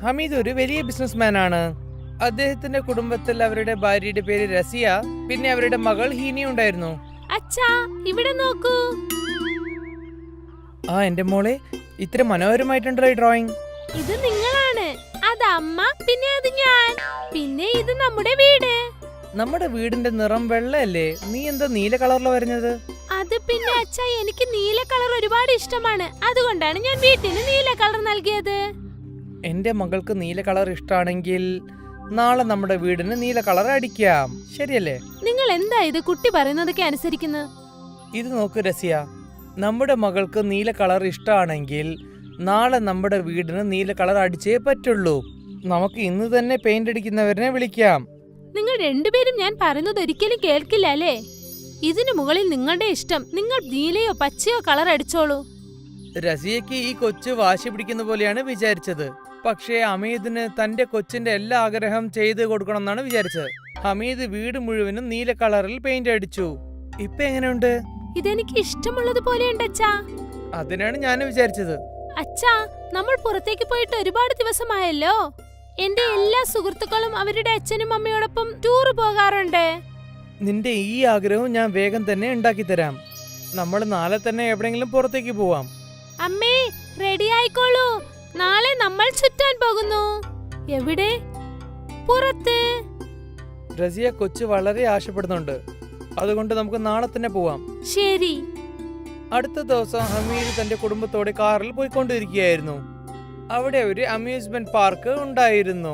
ഹമീദ് ഒരു വലിയ ബിസിനസ്മാൻ ആണ്. അദ്ദേഹത്തിന്റെ കുടുംബത്തിൽ അവരുടെ ഭാര്യയുടെ പേര് റസിയ, പിന്നെ അവരുടെ മകൾ ഹീനി ഉണ്ടായിരുന്നു. അച്ഛാ, ഇവിടെ നോക്കൂ. ആ എന്റെ മോളെ, ഇത്ര മനോഹരമായിട്ടുണ്ടല്ലോ ഈ ഡ്രോയിങ്. ഇത് നിങ്ങളാണ്, അത് അമ്മ, പിന്നെ അത് ഞാൻ, പിന്നെ ഇത് നമ്മുടെ വീട്. നമ്മുടെ വീടിന്റെ നിറം വെള്ളയല്ലേ, നീ എന്താ നീല കളറിൽ വരുന്നത്? അത് പിന്നെ അച്ഛാ, എനിക്ക് നീല കളർ ഒരുപാട് ഇഷ്ടമാണ്, അതുകൊണ്ടാണ് ഞാൻ വീട്ടിന് നീല കളർ നൽകിയത്. എന്റെ മകൾക്ക് നീല കളർ ഇഷ്ടമാണെങ്കിൽ നാളെ നമ്മുടെ വീടിന് നീല കളർ അടിക്കാം, ശരിയല്ലേ? നിങ്ങൾ എന്താ ഇത് കുട്ടി പറയുന്നതൊക്കെ അനുസരിക്കുന്നത്? ഇത് നോക്ക് റസിയ, നമ്മുടെ മകൾക്ക് നീല കളർ ഇഷ്ടമാണെങ്കിൽ നാളെ നമ്മുടെ വീടിന് നീല കളർ അടിച്ചേ പറ്റുള്ളൂ. നമുക്ക് ഇന്ന് തന്നെ പെയിന്റ് അടിക്കുന്നവരെ വിളിക്കാം. നിങ്ങൾ രണ്ടുപേരും ഞാൻ പറയുന്നത് ഒരിക്കലും കേൾക്കില്ല അല്ലേ? ഇതിനു മുകളിൽ നിങ്ങളുടെ ഇഷ്ടം, നിങ്ങൾ നീലയോ പച്ചയോ കളർ അടിച്ചോളൂ. റസിയക്ക് ഈ കൊച്ചു വാശി പിടിക്കുന്ന പോലെയാണ് വിചാരിച്ചത്. പക്ഷേ ഹമീദിന് തന്റെ കൊച്ചിന്റെ എല്ലാ ആഗ്രഹം ചെയ്ത് കൊടുക്കണം എന്നാണ് വിചാരിച്ചത്. ഹമീദ് വീട് മുഴുവനും നീല കളറിൽ പെയിന്റ് അടിച്ചു. ഇപ്പൊ എങ്ങനെയുണ്ട്? ഇതെനിക്ക് ഇഷ്ടമുള്ളത് പോലെയുണ്ട് അച്ഛാ. അതിനാണ് ഞാൻ വിചാരിച്ചത്. അച്ഛാ, നമ്മൾ പുറത്തേക്ക് പോയിട്ട് ഒരുപാട് ദിവസമായല്ലോ. എന്റെ എല്ലാ സുഹൃത്തുക്കളും അവരുടെ അച്ഛനും അമ്മയോടൊപ്പം ടൂർ പോകാറുണ്ട്. നിന്റെ ഈ ആഗ്രഹവും ഞാൻ വേഗം തന്നെ ഉണ്ടാക്കി തരാം. നമ്മൾ നാളെ തന്നെ എവിടെയെങ്കിലും പുറത്തേക്ക് പോവാം. അമ്മേ, റെഡി ആയിക്കോളൂ, നാളെ നമ്മൾ ചുറ്റാൻ പോകുന്നു. എവിടെ? പുറത്ത്. റസിയ കൊച്ചു വളരെ ആശപ്പെടുന്നുണ്ട്, അതുകൊണ്ട് നമുക്ക് നാളെ തന്നെ പോവാം. ശരി. അടുത്ത ദിവസം ഹമീദ് തന്റെ കുടുംബത്തോടെ കാറിൽ പോയിക്കൊണ്ടിരിക്കുകയായിരുന്നു. അവിടെ ഒരു അമ്യൂസ്മെന്റ് പാർക്ക് ഉണ്ടായിരുന്നു.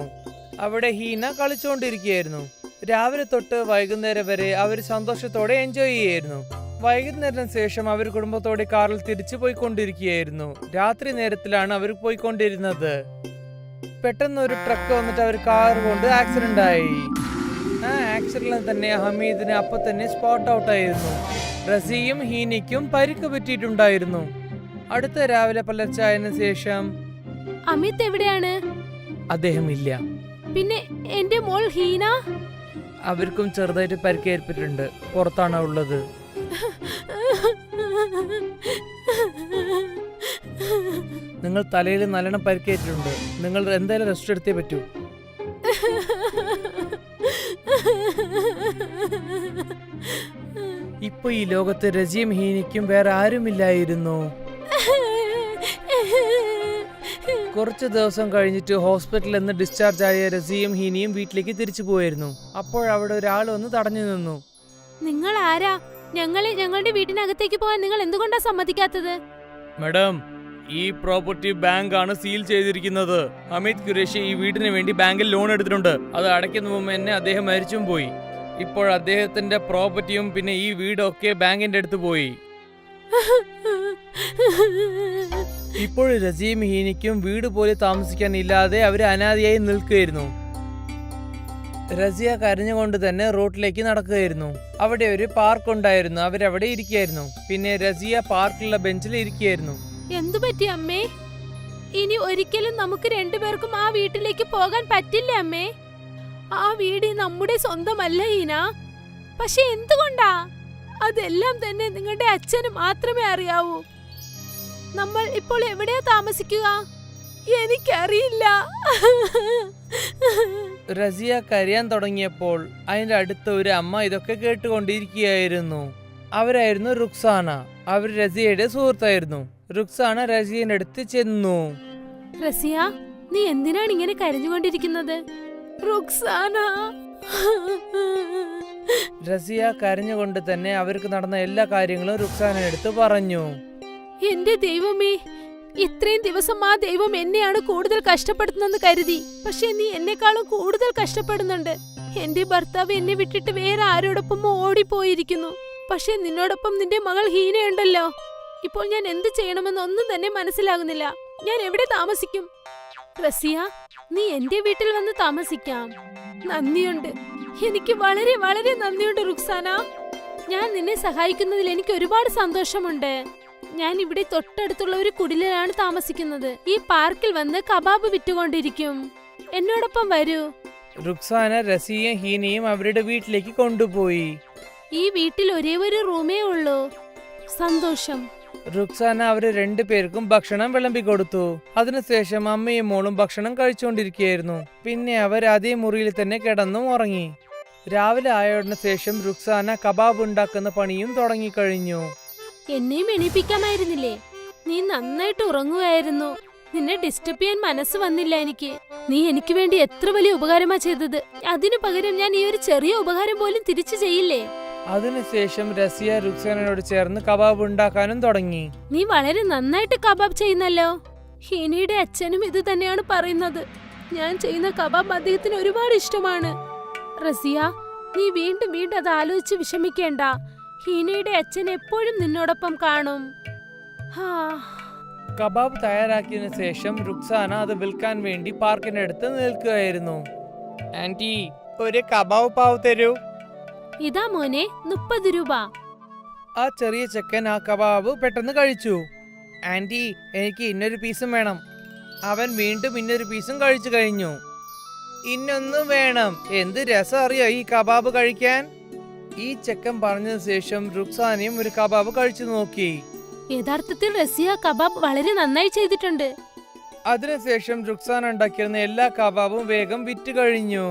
അവിടെ ഹീന കളിച്ചുകൊണ്ടിരിക്കുകയായിരുന്നു. രാവിലെ തൊട്ട് വൈകുന്നേരം വരെ അവർ സന്തോഷത്തോടെ എൻജോയ് ചെയ്യായിരുന്നു. വൈകുന്നേരത്തിന് ശേഷം അവർ കുടുംബത്തോടെ കാറിൽ തിരിച്ചു പോയിക്കൊണ്ടിരിക്കുകയായിരുന്നു. രാത്രി നേരത്തിലാണ് അവർ പോയിക്കൊണ്ടിരുന്നത്. പെട്ടെന്ന് ഒരു ട്രക്ക് വന്നിട്ട് അവർ കാർ കൊണ്ട് ആക്സിഡന്റ് ആയി. ആ ആക്സിഡന്റിൽ തന്നെ ഹമീദിന് അപ്പൊ തന്നെ സ്പോട്ട് ഔട്ട് ആയിരുന്നു. റസിയും ഹീനിക്കും പരിക്ക് പറ്റിയിട്ടുണ്ടായിരുന്നു. അടുത്ത രാവിലെ പുലർച്ചയായതിനു ശേഷം അമിത് എവിടെയാണ്? അദ്ദേഹം ഇല്ല. പിന്നെ എന്റെ മോൾ ഹീന? അവർക്കും ചെറുതായിട്ട് പരിക്കേൽപ്പിട്ടുണ്ട്, പുറത്താണ് ഉള്ളത്. നിങ്ങൾ തലയിൽ നല്ലോണം പരിക്കേറ്റിട്ടുണ്ട്, നിങ്ങൾ എന്തായാലും റെസ്റ്റ് എടുത്തേ പറ്റൂ. ഇപ്പൊ ഈ ലോകത്ത് റസിയും ഹീനിക്കും വേറെ ആരുമില്ലായിരുന്നു. കുറച്ചു ദിവസം കഴിഞ്ഞിട്ട് ഹോസ്പിറ്റലിൽ നിന്ന് ഡിസ്ചാർജ് ആയ റസിയും ഹീനിയും വീട്ടിലേക്ക് തിരിച്ചു പോയിരുന്നു. അപ്പോഴവിടെ ഒരാൾ വന്ന് തടഞ്ഞു നിന്നു. നിങ്ങൾ ആരാ? ഞങ്ങളുടെ വീട്ടിനകത്തേക്ക് പോകാൻ നിങ്ങൾ എന്തുകൊണ്ടാ സമ്മതിക്കാത്തത്? മാഡം, ഈ പ്രോപ്പർട്ടി ബാങ്ക് ആണ് സീൽ ചെയ്തിരിക്കുന്നത്. അമിത് ഖുറേഷി ഈ വീടിന് വേണ്ടി ബാങ്കിൽ ലോൺ എടുത്തിട്ടുണ്ട്. അത് അടയ്ക്കുന്ന മുമ്പ് തന്നെ അദ്ദേഹം മരിച്ചും പോയി. ഇപ്പോൾ അദ്ദേഹത്തിന്റെ പ്രോപ്പർട്ടിയും പിന്നെ ഈ വീടൊക്കെ ബാങ്കിന്റെ അടുത്ത് പോയി. ഇപ്പോൾ റസിയും ഹീനിക്കും വീട് പോലെ താമസിക്കാൻ ഇല്ലാതെ അവര് അനാഥയായി നിൽക്കുകയായിരുന്നു. റസിയ കരഞ്ഞുകൊണ്ട് തന്നെ റോഡിലേക്ക് നടക്കുകയായിരുന്നു. അവിടെ ഒരു പാർക്ക് ഉണ്ടായിരുന്നു. അവരവിടെ ഇരിക്കുകയായിരുന്നു. പിന്നെ റസിയ പാർക്കിലുള്ള ബെഞ്ചിൽ ഇരിക്കുകയായിരുന്നു. എന്തു പറ്റി അമ്മേ? ഇനി ഒരിക്കലും നമുക്ക് രണ്ടുപേർക്കും ആ വീട്ടിലേക്ക് പോകാൻ പറ്റില്ല അമ്മേ. ആ വീട് നമ്മുടെ സ്വന്തമല്ല ഹീന. പക്ഷെ എന്തുകൊണ്ടാ? അതെല്ലാം തന്നെ നിങ്ങളുടെ അച്ഛന് മാത്രമേ അറിയാവൂ. നമ്മൾ ഇപ്പോൾ എവിടെയാ താമസിക്കുക? എനിക്കറിയില്ല. റസിയ കരയാൻ തുടങ്ങിയപ്പോൾ അതിന്റെ അടുത്ത് ഒരു അമ്മ ഇതൊക്കെ കേട്ടുകൊണ്ടിരിക്കുകയായിരുന്നു. അവരായിരുന്നു റുക്സാന. അവർ റസിയയുടെ സുഹൃത്തായിരുന്നു. റുക്സാന റസിയന്റെ അടുത്ത് ചെന്നു. റസിയ, നീ എന്തിനാണ് ഇങ്ങനെ കരഞ്ഞുകൊണ്ടിരിക്കുന്നത്? റുക്സാന. റസിയ കരഞ്ഞുകൊണ്ട് തന്നെ അവർക്ക് നടന്ന എല്ലാ കാര്യങ്ങളും റുക്സാന എടുത്ത് പറഞ്ഞു. എന്റെ ദൈവമേ, ഇത്രയും ദിവസം ആ ദൈവം എന്നെയാണ് കൂടുതൽ കഷ്ടപ്പെടുത്തുന്നെന്ന് കരുതി. പക്ഷെ നീ എന്നെക്കാളും കൂടുതൽ കഷ്ടപ്പെടുന്നുണ്ട്. എന്റെ ഭർത്താവ് എന്നെ വിട്ടിട്ട് വേറെ ആരോടൊപ്പം ഓടിപ്പോയിരിക്കുന്നു. പക്ഷെ നിന്നോടൊപ്പം നിന്റെ മകൾ ഹീനയുണ്ടല്ലോ. ഇപ്പോൾ ഞാൻ എന്ത് ചെയ്യണമെന്ന് ഒന്നും തന്നെ മനസ്സിലാകുന്നില്ല. ഞാൻ എവിടെ താമസിക്കും? റസിയ, നീ എന്റെ വീട്ടിൽ വന്ന് താമസിക്കാം. നന്ദിയുണ്ട്, എനിക്ക് വളരെ വളരെ നന്ദിയുണ്ട് റുക്സാന. ഞാൻ നിന്നെ സഹായിക്കുന്നതിൽ എനിക്ക് ഒരുപാട് സന്തോഷമുണ്ട്. ഞാൻ ഇവിടെ തൊട്ടടുത്തുള്ള ഒരു കുടിലാണ് താമസിക്കുന്നത്. ഈ പാർക്കിൽ വന്ന് കബാബ് വിറ്റുകൊണ്ടിരിക്കും. എന്നോടൊപ്പം വരൂ. റുക്സാന റസിയയും ഹീനയും അവരുടെ വീട്ടിലേക്ക് കൊണ്ടുപോയി. ഈ വീട്ടിൽ ഒരേ ഒരു റൂമേ ഉള്ളൂ. സന്തോഷം. റുക്സാന അവര് രണ്ടുപേർക്കും ഭക്ഷണം വിളമ്പി കൊടുത്തു. അതിനുശേഷം അമ്മയും മോളും ഭക്ഷണം കഴിച്ചുകൊണ്ടിരിക്കുകയായിരുന്നു. പിന്നെ അവർ അതേ മുറിയിൽ തന്നെ കിടന്നും ഉറങ്ങി. രാവിലെ ആയതിനു ശേഷം റുക്സാന കബാബ് ഉണ്ടാക്കുന്ന പണിയും തുടങ്ങിക്കഴിഞ്ഞു. എന്നെയും എണീപ്പിക്കാമായിരുന്നില്ലേ? നീ നന്നായിട്ട് ഉറങ്ങുകയായിരുന്നു. നിന്നെ ഡിസ്റ്റർബ് ചെയ്യാൻ മനസ്സ് വന്നില്ല എനിക്ക്. നീ എനിക്ക് വേണ്ടി എത്ര വലിയ ഉപകാരമാ ചെയ്തത്. അതിനു പകരം ഞാൻ ഈ ഒരു ചെറിയ ഉപകാരം പോലും തിരിച്ചു ചെയ്യില്ലേ? അതിനുശേഷം റസിയ റുക്സാനയോട് ചേർന്ന് കബാബ് ഉണ്ടാക്കാനും തുടങ്ങി. നീ വളരെ നന്നായിട്ട് കബാബ് ചെയ്യുന്നല്ലോ. ഹീനയുടെ അച്ഛനും ഇത് തന്നെയാണ് പറയുന്നത്. ഞാൻ ചെയ്യുന്ന കബാബ് അദ്ദേഹത്തിന് ഒരുപാട് ഇഷ്ടമാണ്. റസിയ, നീ വീണ്ടും വീണ്ടും അത് ആലോചിച്ച് വിഷമിക്കേണ്ട. ഹീനയുടെ അച്ഛൻ എപ്പോഴും നിന്നോടൊപ്പം കാണും. കബാബ് തയ്യാറാക്കിയതിനു ശേഷം റുക്സാന അത് വിൽക്കാൻ വേണ്ടി പാർക്കിനടുത്ത് നിൽക്കുകയായിരുന്നു. ആന്റി, ഒരു കബാബ് പാവ് തരൂ. ഇതാ മോനെ, 30 രൂപ. ആ ചെറിയ ചെക്കൻ ആ കബാബ് പെട്ടെന്ന് കഴിച്ചു. ആന്റി, എനിക്ക് ഇന്നൊരു പീസും വേണം. അവൻ വീണ്ടും ഇന്നൊരു പീസും കഴിച്ചു കഴിഞ്ഞു. ഇന്നൊന്നും വേണം. എന്ത് രസം അറിയോ ഈ കബാബ് കഴിക്കാൻ? ഈ ചെക്കൻ പറഞ്ഞതിന് ശേഷം റുക്സാനയും ഒരു കബാബ് കഴിച്ചു നോക്കി. യഥാർത്ഥത്തിൽ റസിയ കബാബ് വളരെ നന്നായി ചെയ്തിട്ടുണ്ട്. അതിനുശേഷം റുക്സാന ഉണ്ടാക്കിയിരുന്ന എല്ലാ കബാബും വേഗം വിറ്റ് കഴിഞ്ഞു.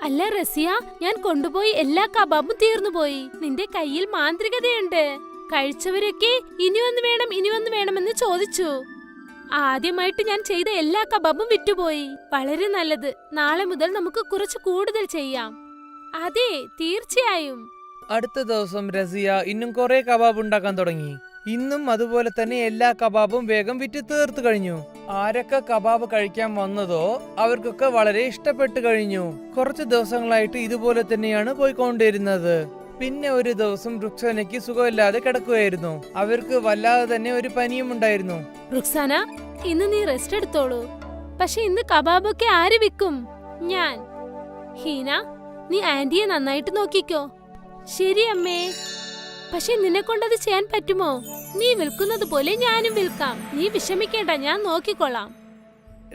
അല്ല റസിയ, ഞാൻ കൊണ്ടുപോയി എല്ലാ കബാബും തീർന്നുപോയി. നിന്റെ കയ്യിൽ മാന്ത്രികതയുണ്ട്. കഴിച്ചവരൊക്കെ ഇനിയൊന്ന് വേണം ഇനിയൊന്ന് വേണമെന്ന് ചോദിച്ചു. ആദ്യമായിട്ട് ഞാൻ ചെയ്ത എല്ലാ കബാബും വിറ്റുപോയി. വളരെ നല്ലത്. നാളെ മുതൽ നമുക്ക് കുറച്ച് കൂടുതൽ ചെയ്യാം. അതെ, തീർച്ചയായും. അടുത്ത ദിവസം റസിയ ഇന്നും കുറെ കബാബ് ഉണ്ടാക്കാൻ തുടങ്ങി. ഇന്നും അതുപോലെ തന്നെ എല്ലാ കബാബും വേഗം വിറ്റ് തീർത്തു കഴിഞ്ഞു. ആരൊക്കെ കബാബ് കഴിക്കാൻ വന്നതോ അവർക്കൊക്കെ വളരെ ഇഷ്ടപ്പെട്ടു കഴിഞ്ഞു. കുറച്ച് ദിവസങ്ങളായിട്ട് ഇതുപോലെ തന്നെയാണ് പോയിക്കൊണ്ടിരുന്നത്. പിന്നെ ഒരു ദിവസം റുക്സാനയ്ക്ക് സുഖമില്ലാതെ കിടക്കുകയായിരുന്നു. അവർക്ക് വല്ലാതെ തന്നെ ഒരു പനിയും ഉണ്ടായിരുന്നു. റുക്സാന, ഇന്ന് നീ റെസ്റ്റ് എടുത്തോളൂ. പക്ഷെ ഇന്ന് കബാബൊക്കെ ആര് വിൽക്കും? ഞാൻ. ഹീന, നീ ആന്റിയെ നന്നായിട്ട് നോക്കിക്കോ. ശരി അമ്മേ. പക്ഷെ നിന്നെ കൊണ്ടത് ചെയ്യാൻ പറ്റുമോ? നീ വിൽക്കുന്നത് പോലെ ഞാനും വിൽക്കാം. നീ വിഷമിക്കേണ്ട, ഞാൻ നോക്കിക്കൊള്ളാം.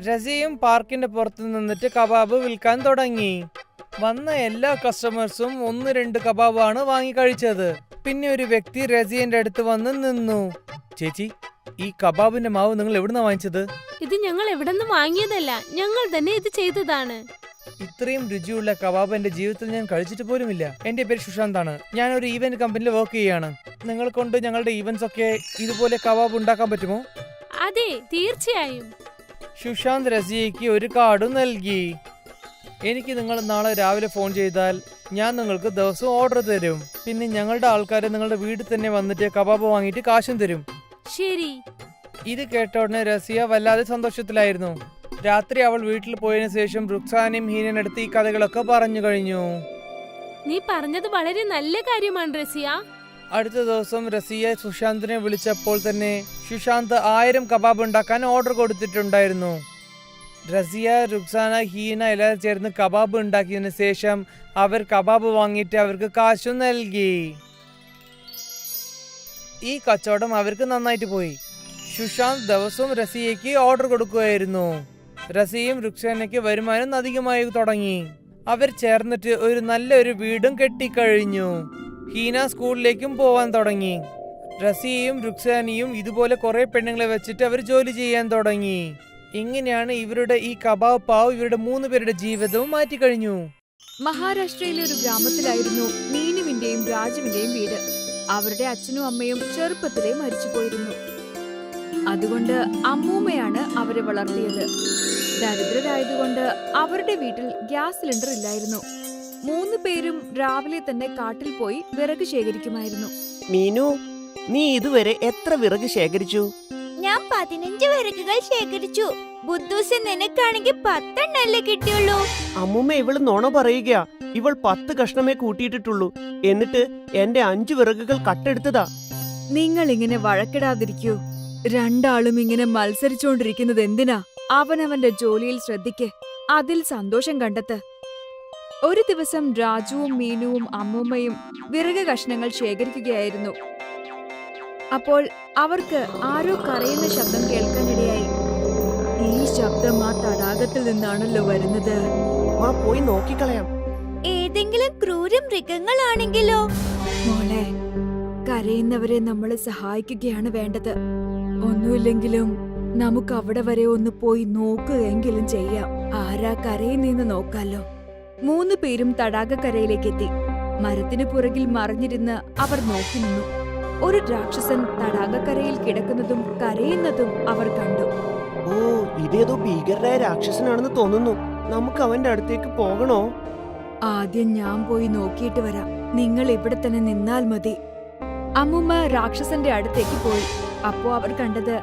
റസിയയും പാർക്കിന്റെ പുറത്ത് നിന്നിട്ട് കബാബ് വിൽക്കാൻ തുടങ്ങി. വന്ന എല്ലാ കസ്റ്റമേഴ്സും 1-2 കബാബാണ് വാങ്ങി കഴിച്ചത്. പിന്നെ ഒരു വ്യക്തി റസിയന്റെ അടുത്ത് വന്ന് നിന്നു. ചേച്ചി, ഈ കബാബിന്റെ മാവ് നിങ്ങൾ എവിടുന്നാ വാങ്ങിച്ചത്? ഇത് ഞങ്ങൾ എവിടെന്ന് വാങ്ങിയതല്ല, ഞങ്ങൾ തന്നെ ഇത് ചെയ്തതാണ്. ഇത്രയും രുചിയുള്ള കബാബ് എന്റെ ജീവിതത്തിൽ ഞാൻ കഴിച്ചിട്ട് പോലുമില്ല. എന്റെ പേര് സുശാന്താണ്. ഞാൻ ഒരു ഈവന്റ് കമ്പനിയിൽ വർക്ക് ചെയ്യാണ്. നിങ്ങൾ കൊണ്ട് ഞങ്ങളുടെ ഈവന്റ്സ് ഒക്കെ ഇതുപോലെ കബാബ് ഉണ്ടാക്കാൻ പറ്റുമോ? അതെ, തീർച്ചയായും. സുശാന്ത് റസിയയ്ക്ക് ഒരു കാർഡ് നൽകി. എനിക്ക് നിങ്ങൾ നാളെ രാവിലെ ഫോൺ ചെയ്താൽ ഞാൻ നിങ്ങൾക്ക് ദിവസവും ഓർഡർ തരും. പിന്നെ ഞങ്ങളുടെ ആൾക്കാരെ നിങ്ങളുടെ വീട്ടിൽ തന്നെ വന്നിട്ട് കബാബ് വാങ്ങിയിട്ട് കാശും തരും. ശരി. ഇത് കേട്ട ഉടനെ റസിയ വല്ലാതെ സന്തോഷത്തിലായിരുന്നു. രാത്രി അവൾ വീട്ടിൽ പോയതിനു ശേഷം റുക്സാനയും ഹീനടുത്ത് ഈ കഥകളൊക്കെ പറഞ്ഞു കഴിഞ്ഞു. നീ പറഞ്ഞത് വളരെ നല്ല കാര്യമാണ് റസിയ. അടുത്ത ദിവസം റസിയ സുശാന്തിനെ വിളിച്ചപ്പോൾ തന്നെ സുശാന്ത് 1000 കബാബ് ഉണ്ടാക്കാൻ ഓർഡർ കൊടുത്തിട്ടുണ്ടായിരുന്നു. റസിയ, റുക്സാന, ഹീന എല്ലാവരും ചേർന്ന് കബാബ് ഉണ്ടാക്കിയതിനു ശേഷം അവർ കബാബ് വാങ്ങിയിട്ട് അവർക്ക് കാശും നൽകി. ഈ കച്ചവടം അവർക്ക് നന്നായിട്ട് പോയി. സുശാന്ത് ദിവസവും റസിയയ്ക്ക് ഓർഡർ കൊടുക്കുകയായിരുന്നു. റസിയയും റുക്സാനയ്ക്ക് വരുമാനം അധികമായി തുടങ്ങി. അവർ ചേർന്നിട്ട് ഒരു നല്ലൊരു വീടും കെട്ടിക്കഴിഞ്ഞു. ഹീന സ്കൂളിലേക്കും പോവാൻ തുടങ്ങി. റസിയയും റുക്സാനയും ഇതുപോലെ കുറെ പെണ്ണുങ്ങളെ വെച്ചിട്ട് അവർ ജോലി ചെയ്യാൻ തുടങ്ങി. ഇങ്ങനെയാണ് ഇവരുടെ ഈ കബാബ് പാവ് ഇവരുടെ 3 പേരുടെ ജീവിതവും മാറ്റിക്കഴിഞ്ഞു. മഹാരാഷ്ട്രയിലെ ഒരു ഗ്രാമത്തിലായിരുന്നു മീനുവിന്റെയും രാജുവിന്റെയും വീട്. അവരുടെ അച്ഛനും അമ്മയും ചെറുപ്പത്തിലേ മരിച്ചുപോയിരുന്നു. അതുകൊണ്ട് അമ്മൂമ്മയാണ് അവരെ വളർത്തിയത്. ദരിദ്രരായതുകൊണ്ട് അവരുടെ വീട്ടിൽ ഗ്യാസ് സിലിണ്ടർ ഇല്ലായിരുന്നു. 3 പേരും രാവിലെ തന്നെ കാട്ടിൽ പോയി വിറക് ശേഖരിക്കുമായിരുന്നു. മീനു, നീ ഇതുവരെ എത്ര വിറക് ശേഖരിച്ചു? ഞാൻ 15 വിറകുകൾ ശേഖരിച്ചു. ബുദ്ധൂസ്, നിനക്കാണെങ്കിൽ 10 എണ്ണല്ലേ കിട്ടിയുള്ളൂ. അമ്മൂമ്മ ഇവള് നുണ പറയുക. ഇവൾ 10 കഷ്ണമേ കൂട്ടിയിട്ടിട്ടുള്ളൂ. എന്നിട്ട് എന്റെ 5 വിറകുകൾ കട്ടെടുത്തതാ. നിങ്ങൾ ഇങ്ങനെ വഴക്കിടാതിരിക്കൂ. രണ്ടാളും ഇങ്ങനെ മത്സരിച്ചുകൊണ്ടിരിക്കുന്നത് എന്തിനാ? അവനവന്റെ ജോലിയിൽ ശ്രദ്ധിക്ക്, അതിൽ സന്തോഷം കണ്ടെത്ത്. ഒരു ദിവസം രാജുവും മീനുവും അമ്മൂമ്മയും വിറക് കഷ്ണങ്ങൾ ശേഖരിക്കുകയായിരുന്നു. അപ്പോൾ അവർക്ക് ആരോ കരയുന്ന ശബ്ദം കേൾക്കാനിടയായി. ഈ ശബ്ദം ആ തടാകത്തിൽ നിന്നാണല്ലോ വരുന്നത്. പോയി നോക്കിക്കളയാം. ഏതെങ്കിലും ക്രൂര മൃഗങ്ങളാണെങ്കിലോ? മോളെ, കരയുന്നവരെ നമ്മൾ സഹായിക്കുകയാണ് വേണ്ടത്. ഒന്നുമില്ലെങ്കിലും നമുക്ക് അവിടെ വരെ ഒന്ന് പോയി നോക്കുകയെങ്കിലും ചെയ്യാം. ആരാ കരയുന്നെന്ന് നോക്കാലോ. 3 പേരും തടാകക്കരയിലേക്കെത്തി. മരത്തിനു പുറകിൽ മറിഞ്ഞിരുന്ന് അവർ നോക്കി നിന്നു. ഒരു രാക്ഷസൻ തടാകക്കരയിൽ കിടക്കുന്നതും കരയുന്നതും അവർ കണ്ടു. ഓ, ഇതേതോ ഭീകരനായ രാക്ഷസനാണെന്ന് തോന്നുന്നു. നമുക്ക് അവന്റെ അടുത്തേക്ക് പോകണോ? ആദ്യം ഞാൻ പോയി നോക്കിയിട്ട് വരാം. നിങ്ങൾ ഇവിടെ തന്നെ നിന്നാൽ മതി. അമ്മൂമ്മ രാക്ഷസന്റെ അടുത്തേക്ക് പോയി. അപ്പോ അവർ കണ്ടത്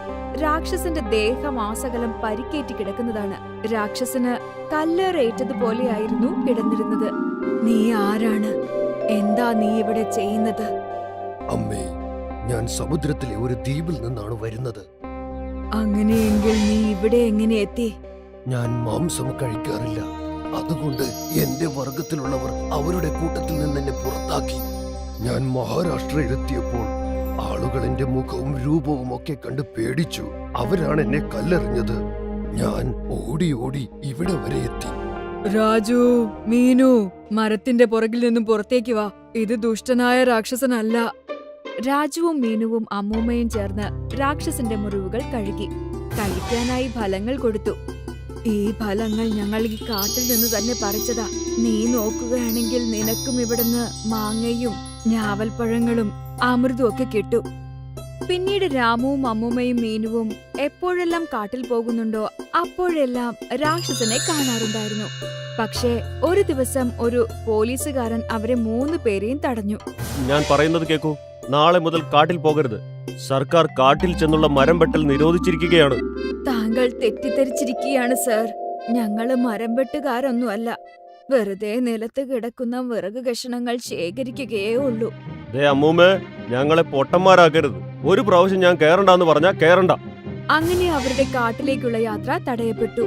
രാക്ഷസന്റെ ദേഹമാസകലം പരിക്കേറ്റി കിടക്കുന്നതാണ്. രാക്ഷസന് കല്ലേറേറ്റതുപോലെയായിരുന്നു കിടന്നിരുന്നത്. നീ ആരാണ്? എന്താ നീ ഇവിടെ ചെയ്യുന്നത്? അമ്മേ, ഞാൻ സമുദ്രത്തിലെ ഒരു ദ്വീപിൽ നിന്നാണ് വരുന്നത്. അങ്ങനെയെങ്കിൽ നീ ഇവിടെ എങ്ങനെ എത്തി? ഞാൻ മാംസം കഴിക്കാറില്ല. അതുകൊണ്ട് എന്റെ വർഗത്തിലുള്ളവർ അവരുടെ കൂട്ടത്തിൽ നിന്ന് എന്നെ പുറത്താക്കി. ഞാൻ മഹാരാഷ്ട്രയിലെത്തിയപ്പോൾ ആളുകൾ എന്റെ മുഖവും രൂപവും ഒക്കെ കണ്ട് പേടിച്ചു. അവരാണ് എന്നെ കല്ലെറിഞ്ഞത്. ഞാൻ ഓടി ഓടി ഇവിടെ വരെ എത്തി. രാജു, മീനു, മരത്തിന്റെ പുറകിൽ നിന്നും പുറത്തേക്ക് വാ. ഇത് ദുഷ്ടനായ രാക്ഷസനല്ല. രാജുവും മീനുവും അമ്മൂമ്മയും ചേർന്ന് രാക്ഷസന്റെ മുറിവുകൾ കഴുകി. കഴിക്കാനായി ഫലങ്ങൾ കൊടുത്തു. ഈ ഫലങ്ങൾ ഞങ്ങൾ ഈ കാട്ടിൽ നിന്ന് തന്നെ പറിച്ചതാ. നീ നോക്കുകയാണെങ്കിൽ നിനക്കും ഇവിടുന്ന് മാങ്ങയും ഞാവൽപ്പഴങ്ങളും അമൃതും ഒക്കെ കിട്ടും. പിന്നീട് രാമുവും അമ്മൂമ്മയും മീനുവും എപ്പോഴെല്ലാം കാട്ടിൽ പോകുന്നുണ്ടോ അപ്പോഴെല്ലാം രാക്ഷസനെ കാണാറുണ്ടായിരുന്നു. പക്ഷേ ഒരു ദിവസം ഒരു പോലീസുകാരൻ അവരെ 3 പേരെയും തടഞ്ഞു. ഞാൻ പറയുന്നത് കേൾക്കൂ. നാളെ മുതൽ കാട്ടിൽ പോകരുത്. സർക്കാർ കാട്ടിൽ ചെന്നുള്ള മരം വെട്ടൽ നിരോധിച്ചിരിക്കുകയാണ്. താങ്കൾ തെറ്റിദ്ധരിച്ചിരിക്കുകയാണ് സർ. ഞങ്ങള് മരം വെട്ടുകാരൊന്നുമല്ല. വെറുതെ നിലത്ത് കിടക്കുന്ന വിറക് കഷണങ്ങൾ ശേഖരിക്കുകയേ ഉള്ളൂ. ദേ അമ്മൂമ്മേ, ഞങ്ങളെ പൊട്ടന്മാരാക്കരുത്. ഒരു പ്രാവശ്യം ഞാൻ കേറണ്ടെന്ന് പറഞ്ഞാ കേറണ്ട. അങ്ങനെ അവരുടെ കാട്ടിലേക്കുള്ള യാത്ര തടയപ്പെട്ടു.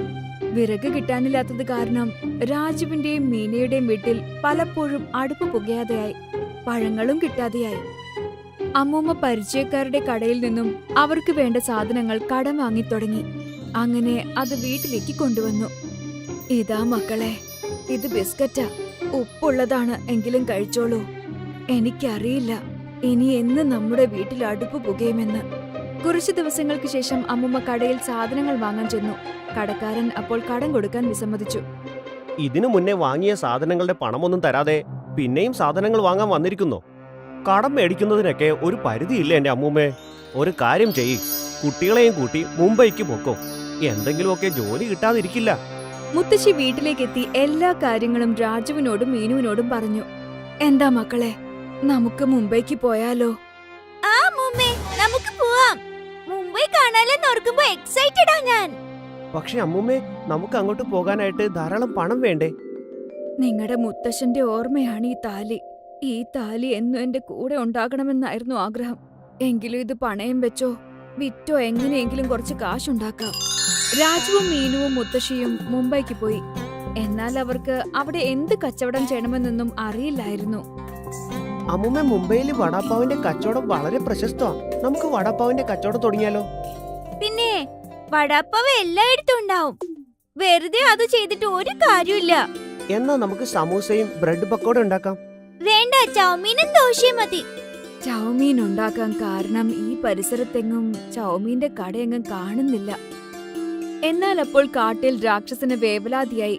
വിറക് കിട്ടാനില്ലാത്തത് കാരണം രാജുവിന്റെയും മീനയുടെയും വീട്ടിൽ പലപ്പോഴും അടുപ്പ് പുകയാതെയായി. പഴങ്ങളും കിട്ടാതെയായി. അമ്മൂമ്മ പരിചയക്കാരുടെ കടയിൽ നിന്നും അവർക്ക് വേണ്ട സാധനങ്ങൾ കടം വാങ്ങി തുടങ്ങി. അങ്ങനെ അത് വീട്ടിലേക്ക് കൊണ്ടുവന്നു. ഇതാ മക്കളെ, ഇത് ബിസ്ക്കറ്റാ. ഉപ്പുള്ളതാണ്, എങ്കിലും കഴിച്ചോളൂ. എനിക്കറിയില്ല ഇനി എന്ന് നമ്മുടെ വീട്ടിൽ അടുപ്പ് പുകയുമെന്ന്. കുറച്ചു ദിവസങ്ങൾക്ക് ശേഷം അമ്മൂമ്മ കടയിൽ സാധനങ്ങൾ വാങ്ങാൻ ചെന്നു. കടക്കാരൻ അപ്പോൾ കടം കൊടുക്കാൻ വിസമ്മതിച്ചു. ഇതിനു മുന്നേ വാങ്ങിയ സാധനങ്ങളുടെ പണമൊന്നും തരാതെ പിന്നെയും സാധനങ്ങൾ വാങ്ങാൻ വന്നിരിക്കുന്നോ? കടം മേടിക്കുന്നതിനൊക്കെ ഒരു പരിധിയില്ല എന്റെ അമ്മൂമ്മേ. ഒരു കാര്യം ചെയ്യ്, കുട്ടികളെയും കൂട്ടി മുംബൈക്ക് പൊക്കോ. എന്തെങ്കിലുമൊക്കെ ജോലി കിട്ടാതിരിക്കില്ല. മുത്തശ്ശി വീട്ടിലേക്കെത്തി എല്ലാ കാര്യങ്ങളും രാജുവിനോടും മീനുവിനോടും പറഞ്ഞു. എന്താ മക്കളെ, നമുക്ക് മുംബൈക്ക് പോയാലോ? ആ മുമ്മേ, നമുക്ക് പോവാം. മുംബൈ കാണാനെന്ന് ഓർക്കുമ്പോ എക്സൈറ്റഡാ ഞാൻ. പക്ഷെ അമ്മൂമ്മേ, നമുക്ക് അങ്ങോട്ട് പോകാനായിട്ട് ധാരാളം പണം വേണ്ടേ? നിങ്ങളുടെ മുത്തശ്ശന്റെ ഓർമ്മയാണ് ഈ താലി. ഈ താലി എന്നും എന്റെ കൂടെ ഉണ്ടാകണമെന്നായിരുന്നു ആഗ്രഹം. എങ്കിലും ഇത് പണയം വെച്ചോ വിറ്റോ എങ്ങനെയെങ്കിലും കുറച്ച് കാശുണ്ടാക്കാം. രാജുവും മീനുവും മുത്തശ്ശിയും മുംബൈക്ക് പോയി. എന്നാൽ അവർക്ക് അവിടെ എന്ത് കച്ചവടം ചെയ്യണമെന്നൊന്നും അറിയില്ലായിരുന്നു. അമ്മൂമ്മ, മുംബൈയിൽ വടാപ്പാവിന്റെ കച്ചവടം വളരെ പ്രശസ്തമാണ്. നമുക്ക് വടാപ്പാവിന്റെ കച്ചവടം തുടങ്ങിയാലോ? പിന്നെ വടാപ്പാവ് എല്ലായിടത്തും ഉണ്ടാവും. വെറുതെ അത് ചെയ്തിട്ട് ഒരു കാര്യമില്ല. എന്നാ നമുക്ക് സമൂസയും ബ്രെഡ് പക്കോട ഉണ്ടാക്കാം. വേണ്ട, ചൗമീനും ദോശയും മതി. ചൗമീൻ ഉണ്ടാക്കാൻ കാരണം ഈ പരിസരത്തെങ്ങും ചൗമീന്റെ കടയെങ്ങും കാണുന്നില്ല. എന്നാൽ അപ്പോൾ കാട്ടിൽ രാക്ഷസന് വേവലാതിയായി.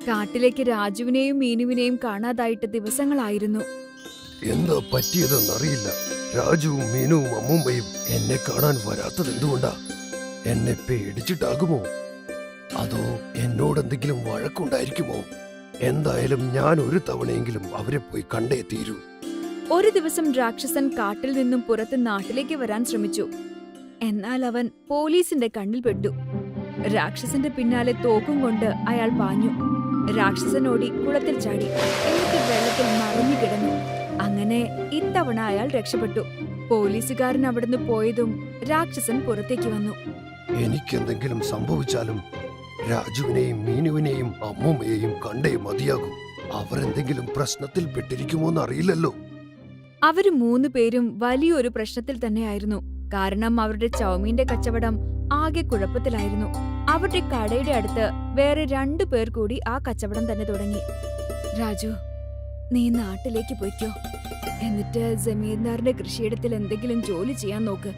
കാട്ടിലേക്ക് രാജുവിനെയും മീനുവിനെയും കാണാതായിട്ട് ദിവസങ്ങളായിരുന്നു. എന്താ പറ്റിയതെന്നറിയില്ല. രാജുവും മീനുവും അമ്മൂമ്മയും എന്നെ കാണാൻ വരാത്തത് എന്തുകൊണ്ടാ? എന്നെ പേടിച്ചിട്ടാകുമോ? അതോ എന്നോടെന്തെങ്കിലും വഴക്കുണ്ടായിരിക്കുമോ? എന്തായാലും ഞാൻ ഒരു തവണയെങ്കിലും അവരെ പോയി കണ്ടേ തീരൂ. ഒരു ദിവസം രാക്ഷസൻ കാട്ടിൽ നിന്നും പുറത്ത് നാട്ടിലേക്ക് വരാൻ ശ്രമിച്ചു. എന്നാൽ അവൻ പോലീസിന്റെ കണ്ണിൽ പെട്ടു. രാക്ഷസന്റെ പിന്നാലെ തോക്കും കൊണ്ട് അയാൾ പാഞ്ഞു. രാക്ഷസൻ ഓടി കുളത്തിൽ ചാടി. എന്നിട്ട് വെള്ളത്തിൽ മറിഞ്ഞു കിടന്നു. അങ്ങനെ ഇത്തവണ അയാൾ രക്ഷപ്പെട്ടു. പോലീസുകാരൻ അവിടുന്ന് പോയതും രാക്ഷസൻ പുറത്തേക്ക് വന്നു. എനിക്കെന്തെങ്കിലും സംഭവിച്ചാലും രാജുവിനെയും മീനുവിനെയും അമ്മൂമ്മയെയും കണ്ടേ മതിയാകും. അവരെന്തെങ്കിലും പ്രശ്നത്തിൽ പെട്ടിരിക്കുമോന്നറിയില്ലല്ലോ. അവര് 3 പേരും വലിയൊരു പ്രശ്നത്തിൽ തന്നെയായിരുന്നു. കാരണം അവരുടെ ചൗമീന്റെ കച്ചവടം ആകെ കുഴപ്പത്തിലായിരുന്നു. അവരുടെ കടയുടെ അടുത്ത് വേറെ 2 പേർ കൂടി ആ കച്ചവടം തന്നെ തുടങ്ങി. രാജു, നീ നാട്ടിലേക്ക് പോയിക്കോ. എന്നിട്ട് ജമീന്ദാറിന്റെ കൃഷിയിടത്തിൽ എന്തെങ്കിലും ജോലി ചെയ്യാൻ നോക്ക്.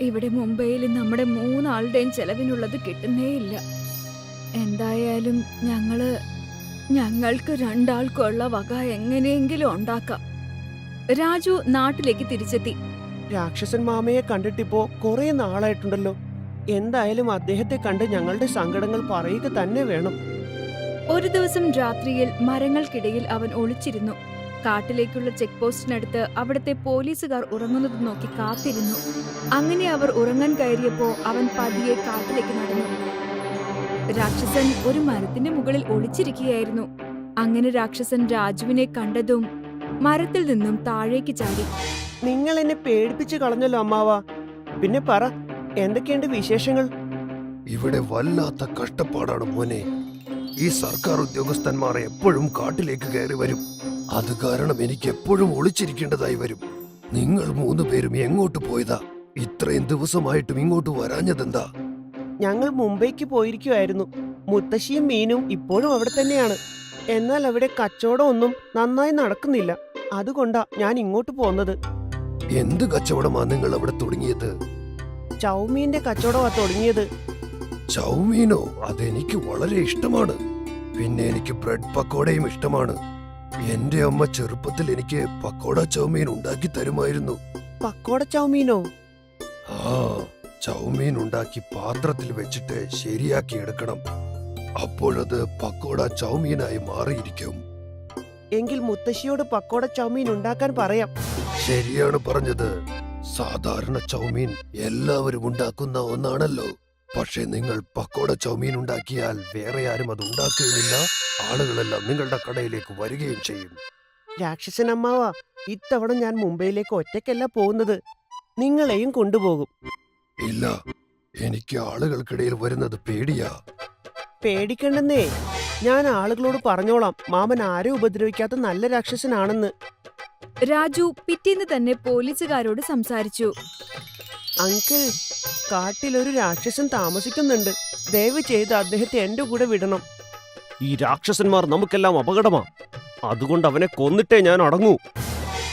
ഇവിടെ മുംബൈയിൽ നമ്മുടെ 3 ആളുടെയും ചെലവിനുള്ളത് കിട്ടുന്നേയില്ല. എന്തായാലും ഞങ്ങൾക്ക് 2 ആൾക്കുള്ള വക എങ്ങനെയെങ്കിലും ഉണ്ടാക്കാം. രാജു നാട്ടിലേക്ക് തിരിച്ചെത്തി. രാക്ഷസൻ മാമയെ കണ്ടിട്ടിപ്പോ കുറെ നാളായിട്ടുണ്ടല്ലോ. എന്തായാലും അദ്ദേഹത്തെ കണ്ട് ഞങ്ങളുടെ സങ്കടങ്ങൾ പറയുക തന്നെ വേണം. ഒരു ദിവസം രാത്രിയിൽ മരങ്ങൾക്കിടയിൽ അവൻ ഒളിച്ചിരുന്നു. കാട്ടിലേക്കുള്ള ചെക്ക് പോസ്റ്റിനടുത്ത് അവിടുത്തെ പോലീസുകാർ ഉറങ്ങുന്നത് നോക്കി കാത്തിരുന്നു. അങ്ങനെ അവർ ഉറങ്ങാൻ കയറിയപ്പോ അവൻ പതിയെ കാട്ടിലേക്ക് നടന്നു. രാക്ഷസൻ ഒരു മരത്തിന്റെ മുകളിൽ ഒളിച്ചിരിക്കുകയായിരുന്നു. അങ്ങനെ രാക്ഷസൻ രാജുവിനെ കണ്ടതും മരത്തിൽ നിന്നും താഴേക്ക് ചാടി. നിങ്ങൾ എന്നെ പേടിപ്പിച്ച് കളഞ്ഞല്ലോ അമ്മാവ. പിന്നെ പറ, എന്തൊക്കെയുണ്ട് വിശേഷങ്ങൾ? ഇവിടെ വല്ലാത്ത കഷ്ടപ്പാടാണ് മോനെ. ഈ സർക്കാർ ഉദ്യോഗസ്ഥന്മാർ എപ്പോഴും കാട്ടിലേക്ക് കയറി വരും. അത് കാരണം എനിക്ക് എപ്പോഴും ഒളിച്ചിരിക്കേണ്ടതായി വരും. നിങ്ങൾ 3 പേരും എങ്ങോട്ട് പോയതാ? ഇത്രയും ദിവസമായിട്ടും ഇങ്ങോട്ട് വരാഞ്ഞതെന്താ? ഞങ്ങൾ മുംബൈക്ക് പോയിരിക്കുമായിരുന്നു. മുത്തശ്ശിയും മീനും ഇപ്പോഴും അവിടെ തന്നെയാണ്. എന്നാൽ അവിടെ കച്ചവടം ഒന്നും നന്നായി നടക്കുന്നില്ല. അതുകൊണ്ടാ ഞാൻ ഇങ്ങോട്ട് പോന്നത്. എന്ത് കച്ചവടമാ നിങ്ങൾ അവിടെ തുടങ്ങിയത്? ചൗമീന്റെ കച്ചവടമാ തുടങ്ങിയത്. ചൗമീനോ? അതെനിക്ക് വളരെ ഇഷ്ടമാണ്. പിന്നെ എനിക്ക് ബ്രെഡ് പക്കോടയും ഇഷ്ടമാണ്. എന്റെ അമ്മ ചെറുപ്പത്തിൽ എനിക്ക് പക്കോട ചൗമീൻ ഉണ്ടാക്കി തരുമായിരുന്നു. പക്കോട ചൗമീനോ? ആ, ചൗമീൻ ഉണ്ടാക്കി പാത്രത്തിൽ വെച്ചിട്ട് ശരിയാക്കി എടുക്കണം. അപ്പോഴത് പക്കോട ചൗമീനായി മാറിയിരിക്കും. എങ്കിൽ മുത്തശ്ശിയോട് പക്കോട ചൗമീൻ ഉണ്ടാക്കാൻ പറയാം. ശരിയാണ് പറഞ്ഞത്. സാധാരണ ചൗമീൻ എല്ലാവരും ഉണ്ടാക്കുന്ന ഒന്നാണല്ലോ. പക്ഷെ നിങ്ങൾ പക്കോട ചൗമീൻ ഉണ്ടാക്കിയാൽ വേറെ ആരും അത് ഉണ്ടാക്കുകയില്ല. ആളുകളെല്ലാം നിങ്ങളുടെ കടയിലേക്ക് വരികയും ചെയ്യും. രാക്ഷസൻ അമ്മാവ, ഇത്തവണ ഞാൻ മുംബൈയിലേക്ക് ഒറ്റയ്ക്കല്ല പോകുന്നത്. നിങ്ങളെയും കൊണ്ടുപോകും. ഇല്ല, എനിക്ക് ആളുകൾക്കിടയിൽ വരുന്നത് പേടിയാ. പേടിക്കണ്ടെന്നേ. ഞാൻ ആളുകളോട് പറഞ്ഞോളാം മാമൻ ആരും ഉപദ്രവിക്കാത്ത നല്ല രാക്ഷസനാണെന്ന്. രാജു പിറ്റേന്ന് തന്നെ പോലീസുകാരോട് സംസാരിച്ചു. അങ്കിൾ, കാട്ടിലൊരു രാക്ഷസൻ താമസിക്കുന്നുണ്ട്. ദയവ് ചെയ്ത് അദ്ദേഹത്തെ എന്റെ കൂടെ വിടണം. ഈ രാക്ഷസന്മാർ നമുക്കെല്ലാം അപകടമാ. അതുകൊണ്ട് അവനെ കൊന്നിട്ടേ ഞാൻ അടങ്ങൂ.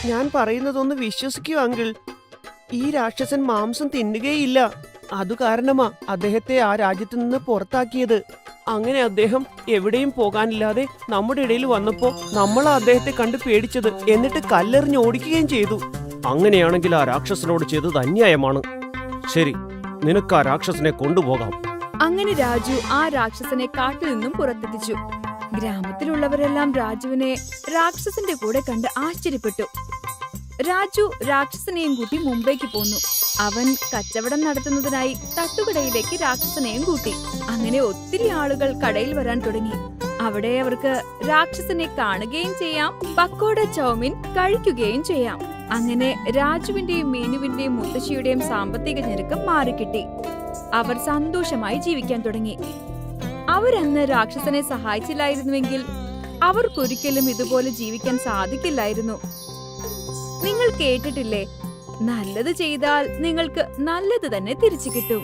ഞാൻ പറയുന്നതൊന്ന് വിശ്വസിക്കൂ അങ്കിൾ. ഈ രാക്ഷസൻ മാംസം തിന്നുകയില്ല. അതു കാരണമാ അദ്ദേഹത്തെ ആ രാജ്യത്ത് നിന്ന് പുറത്താക്കിയത്. അങ്ങനെ അദ്ദേഹം എവിടെയും പോകാനില്ലാതെ നമ്മുടെ ഇടയിൽ വന്നപ്പോ നമ്മളാ അദ്ദേഹത്തെ കണ്ട് പേടിച്ചത്. എന്നിട്ട് കല്ലെറിഞ്ഞ് ഓടിക്കുകയും ചെയ്തു. അങ്ങനെയാണെങ്കിൽ ആ രാക്ഷസനോട് ചെയ്തത് അന്യായമാണ്. ശരി, നിനക്ക് ആ രാക്ഷസനെ കൊണ്ടുപോകാം. അങ്ങനെ രാജു ആ രാക്ഷസനെ കാട്ടിൽ നിന്നും പുറത്തെത്തിച്ചു. ഗ്രാമത്തിലുള്ളവരെല്ലാം രാജുവിനെ രാക്ഷസന്റെ കൂടെ കണ്ട് ആശ്ചര്യപ്പെട്ടു. രാജു രാക്ഷസനെയും കൂട്ടി മുംബൈക്ക് പോന്നു. അവൻ കച്ചവടം നടത്തുന്നതിനായി തട്ടുകടയിലേക്ക് രാക്ഷസനെയും കൂട്ടി. അങ്ങനെ ഒത്തിരി ആളുകൾ കടയിൽ വരാൻ തുടങ്ങി. അവിടെ അവർക്ക് രാക്ഷസനെ കാണുകയും ചെയ്യാം, പക്കോട ചൗമീൻ കഴിക്കുകയും ചെയ്യാം. അങ്ങനെ രാജുവിന്റെയും മീനുവിന്റെയും മുത്തശ്ശിയുടെയും സാമ്പത്തിക ഞെരുക്കം മാറിക്കിട്ടി. അവർ സന്തോഷമായി ജീവിക്കാൻ തുടങ്ങി. അവരന്ന് രാക്ഷസനെ സഹായിച്ചില്ലായിരുന്നുവെങ്കിൽ അവർക്കൊരിക്കലും ഇതുപോലെ ജീവിക്കാൻ സാധിക്കില്ലായിരുന്നു. നിങ്ങൾ കേട്ടിട്ടില്ലേ, നല്ലത് ചെയ്താൽ നിങ്ങൾക്ക് നല്ലത് തന്നെ തിരിച്ചു കിട്ടും.